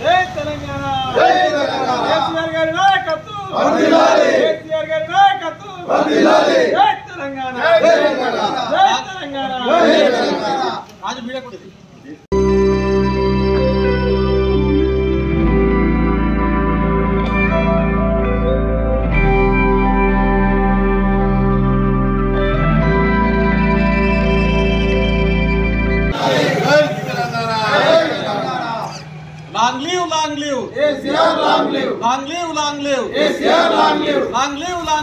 జై తెలంగాణ కేసీఆర్ గారి నాయకత్వం వర్ధిల్లాలి కేసీఆర్ గారి నాయకత్వం వర్ధిల్లాలి జై తెలంగాణ జై తెలంగాణ జై తెలంగాణ రాజు మీడియా కొద్ది Long live KCR, long live long live KCR, long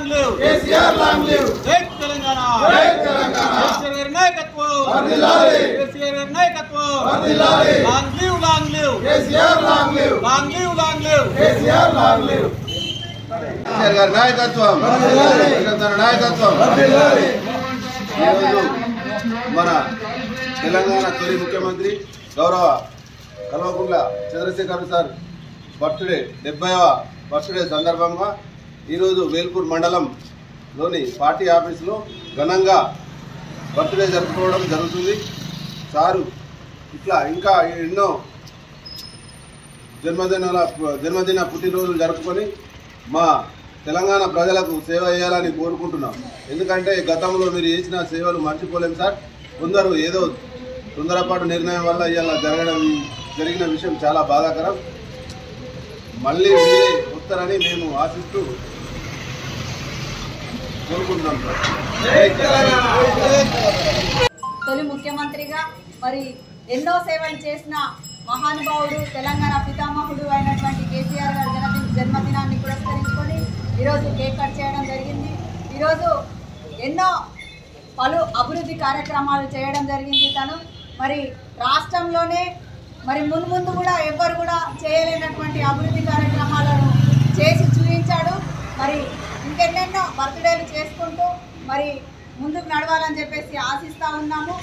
live KCR, long live జై తెలంగాణ కేసీఆర్ గారి నాయకత్వం వర్ధిల్లాలి కేసీఆర్ గారి నాయకత్వం వర్ధిల్లాలి long live KCR, long live KCR, long live KCR గారి నాయకత్వం వర్ధిల్లాలి తెలంగాణ నాయకత్వం వర్ధిల్లాలి మన తెలంగాణ తొలి ముఖ్యమంత్రి గౌరవ కల్వకుంట్ల చంద్రశేఖర్ సార్ బర్త్డే 70వ బర్త్డే సందర్భంగా ఈరోజు వేల్పూర్ మండలంలోని పార్టీ ఆఫీసులో ఘనంగా బర్త్డే జరుపుకోవడం జరుగుతుంది. సారు ఇట్లా ఇంకా ఎన్నో జన్మదిన పుట్టినరోజులు జరుపుకొని మా తెలంగాణ ప్రజలకు సేవ చేయాలని కోరుకుంటున్నాం. ఎందుకంటే గతంలో మీరు చేసిన సేవలు మర్చిపోలేము సార్. కొందరు ఏదో తొందరపాటు నిర్ణయం వల్ల ఇలా జరిగిన విషయం చాలా బాధాకరం. మళ్ళీ మీరే వస్తారని మేము ఆశిస్తూ కోరుకుంటున్నాం సార్. తొలి ముఖ్యమంత్రిగా మరి ఎన్నో సేవలు చేసిన మహానుభావుడు తెలంగాణ పితామహుడు అయినటువంటి కేసీఆర్ గారి జన్మదినాన్ని పురస్కరించుకొని ఈరోజు కేక్ కట్ చేయడం జరిగింది. ఈరోజు ఎన్నో పలు అభివృద్ధి కార్యక్రమాలు చేయడం జరిగింది. తను మరి రాష్ట్రంలోనే మరి ముందు కూడా ఎవ్వరు కూడా చేయలేనటువంటి అభివృద్ధి కార్యక్రమాలను చేసి చూపించాడు. మరి ఇంకెన్నెన్నో బర్త్డేలు చేసుకుంటూ మరి ముందుకు నడవాలని చెప్పేసి ఆశిస్తూ ఉన్నాము.